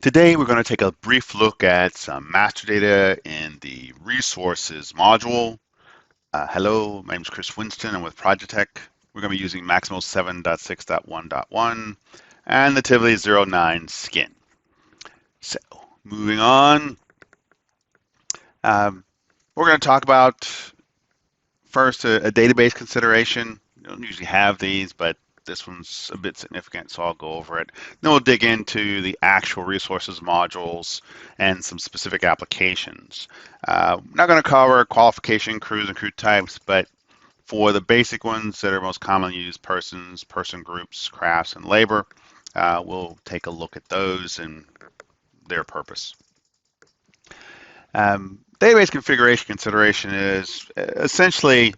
Today we're going to take a brief look at some master data in the resources module. Hello, my name is Chris Winston. I'm with Projitech. We're going to be using Maximo 7.6.1.1 and the Tivoli 09 skin. So moving on, we're going to talk about first a database consideration. You don't usually have these, but this one's a bit significant, so I'll go over it. Then we'll dig into the actual resources modules and some specific applications. I'm not going to cover qualification, crews, and crew types, but for the basic ones that are most commonly used, persons, person groups, crafts, and labor, we'll take a look at those and their purpose. Database configuration consideration is essentially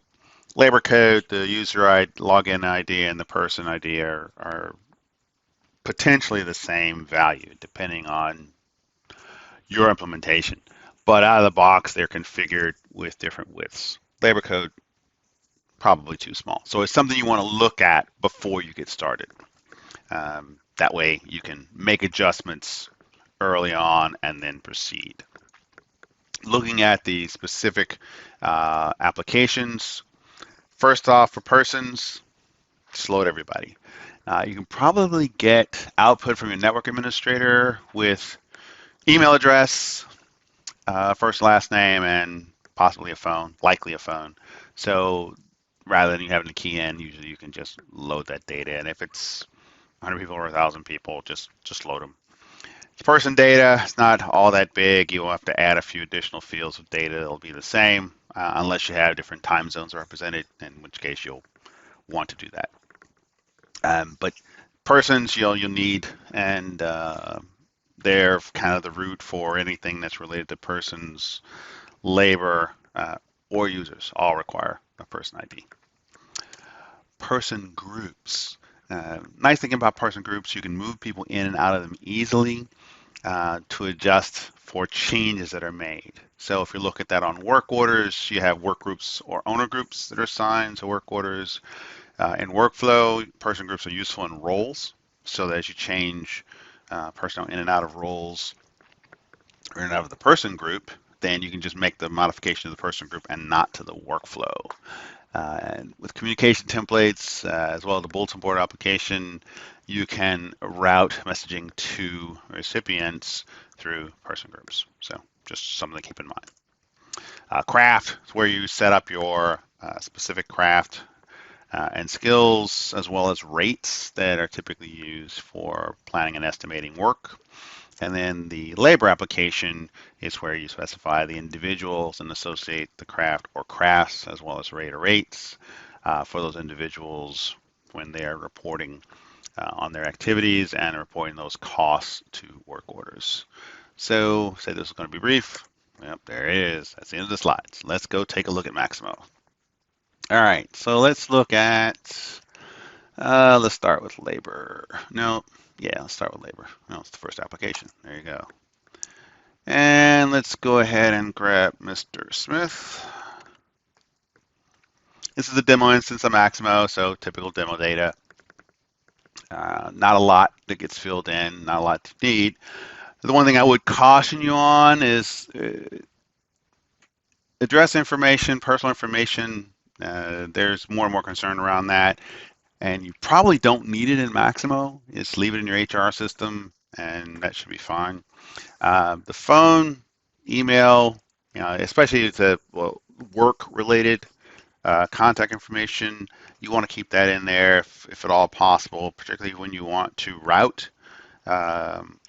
labor code, the user ID, login ID, and the person ID are potentially the same value depending on your implementation. But out of the box, they're configured with different widths. Labor code, probably too small. So it's something you want to look at before you get started. That way you can make adjustments early on and then proceed. Looking at the specific applications, first off, for persons, just load everybody. You can probably get output from your network administrator with email address, first and last name, and possibly a phone, likely a phone. So rather than you having to key in, usually you can just load that data. And if it's 100 people or 1,000 people, just load them. It's person data. It's not all that big. You'll have to add a few additional fields of data. It'll be the same unless you have different time zones represented, in which case you'll want to do that. But persons you'll need, and they're kind of the root for anything that's related to persons, labor, or users. All require a person ID. Person groups. Nice thing about person groups, you can move people in and out of them easily to adjust for changes that are made. So if you look at that on work orders, you have work groups or owner groups that are assigned to work orders. In workflow, person groups are useful in roles, so that as you change personnel in and out of roles or in and out of the person group, then you can just make the modification to the person group and not to the workflow. And with communication templates, as well as the bulletin board application, you can route messaging to recipients through person groups. So just something to keep in mind. Craft is where you set up your specific craft and skills, as well as rates that are typically used for planning and estimating work. And then the labor application is where you specify the individuals and associate the craft or crafts, as well as rate or rates for those individuals when they are reporting on their activities and reporting those costs to work orders. So say this is going to be brief. Yep, there it is. That's the end of the slides. Let's go take a look at Maximo. All right, so let's look at, let's start with labor. No, yeah, let's start with labor. No, it's the first application. There you go. And let's go ahead and grab Mr. Smith. This is a demo instance of Maximo, so typical demo data. Not a lot that gets filled in, not a lot to need. The one thing I would caution you on is address information, personal information. There's more and more concern around that, and you probably don't need it in Maximo. Just leave it in your HR system, and that should be fine. The phone, email, especially if it's a work-related contact information, you want to keep that in there if at all possible, particularly when you want to route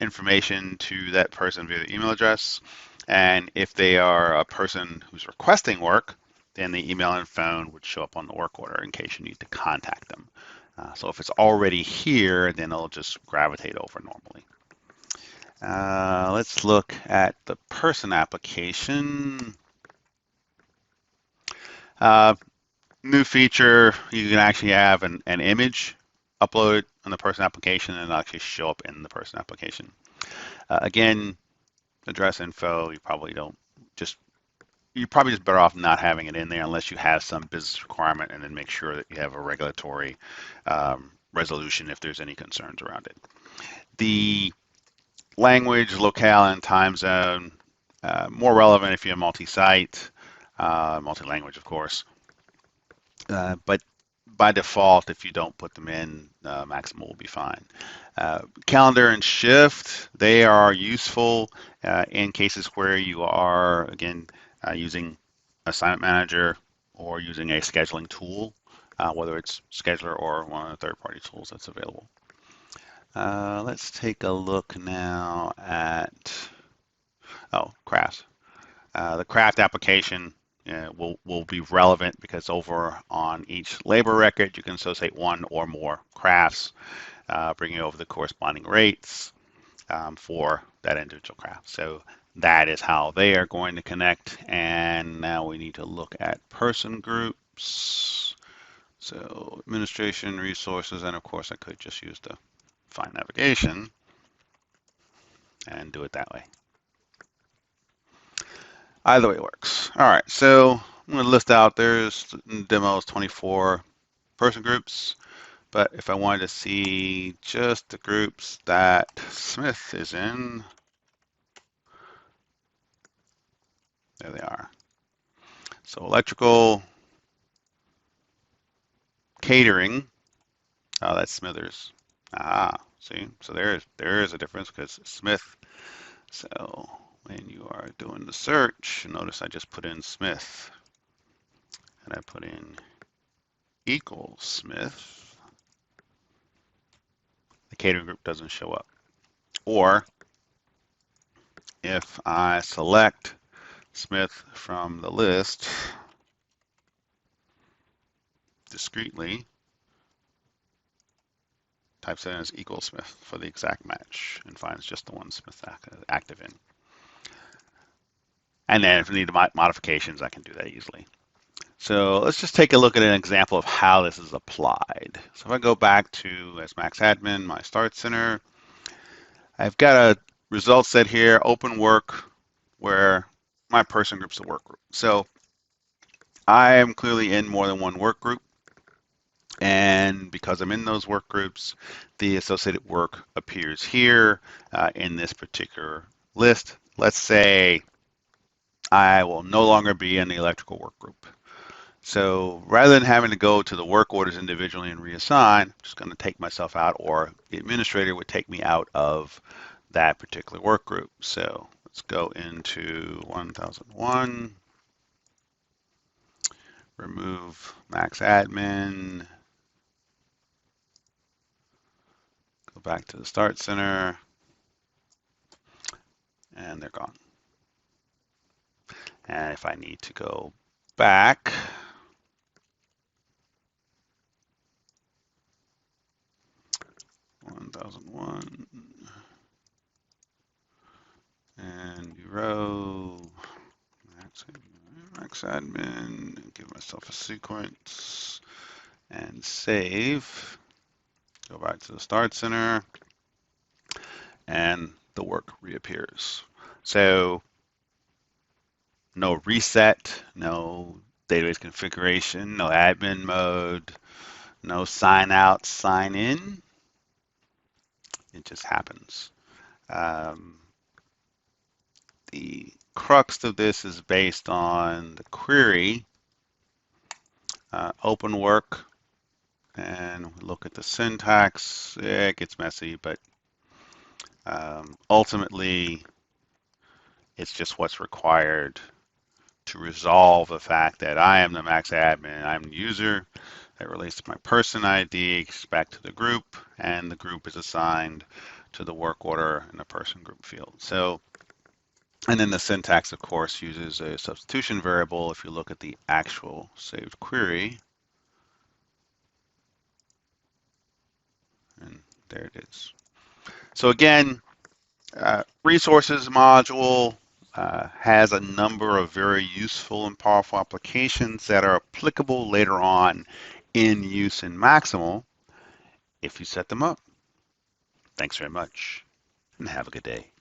information to that person via the email address. And if they are a person who's requesting work, then the email and phone would show up on the work order in case you need to contact them. So if it's already here, then it'll just gravitate over normally. Let's look at the person application. New feature, you can actually have an image uploaded on the person application and it'll actually show up in the person application. Again, address info, you're probably just better off not having it in there unless you have some business requirement, and then make sure that you have a regulatory resolution if there's any concerns around it. The language, locale, and time zone. More relevant if you're multi-site, multi-language, of course. But by default, if you don't put them in, Maximo will be fine. Calendar and shift, they are useful in cases where you are, again, using Assignment Manager or using a scheduling tool, whether it's Scheduler or one of the third-party tools that's available. Let's take a look now at, crafts. The craft application will be relevant because over on each labor record, you can associate one or more crafts, bringing over the corresponding rates for that individual craft. So that is how they are going to connect. And now we need to look at person groups. So administration, resources, and of course I could just use the find navigation and do it that way. Either way works. All right, so I'm going to list out, there's demos 24 person groups, but if I wanted to see just the groups that Smith is in, there they are. So electrical, catering, oh, that's Smithers. Ah, see, so there is a difference because Smith. So when you are doing the search, notice I just put in Smith, and I put in equals Smith. The catering group doesn't show up. Or if I select Smith from the list discreetly, types in as equal Smith for the exact match and finds just the one Smith active in. And then if I need modifications, I can do that easily. So let's just take a look at an example of how this is applied. So if I go back to, as Max Admin, my Start Center, I've got a result set here, open work, where my person group's a work group. So I am clearly in more than one work group. And because I'm in those work groups, the associated work appears here in this particular list. Let's say I will no longer be in the electrical work group. So rather than having to go to the work orders individually and reassign, I'm just going to take myself out, or the administrator would take me out of that particular work group. So let's go into 1001, remove Max Admin, go back to the Start Center, and they're gone. And if I need to go back, (1001) and row Max Admin, give myself a sequence and save. Go back to the Start Center, and the work reappears. So no reset, no database configuration, no admin mode, no sign out, sign in. It just happens. The crux of this is based on the query, open work, and look at the syntax. It gets messy, but ultimately, it's just what's required to resolve the fact that I am the Max admin, I'm the user. That relates to my person ID, back to the group, and the group is assigned to the work order in the person group field. So, and then the syntax, of course, uses a substitution variable. If you look at the actual saved query, and there it is. So again, resources module has a number of very useful and powerful applications that are applicable later on in use in Maximo if you set them up. Thanks very much, and have a good day.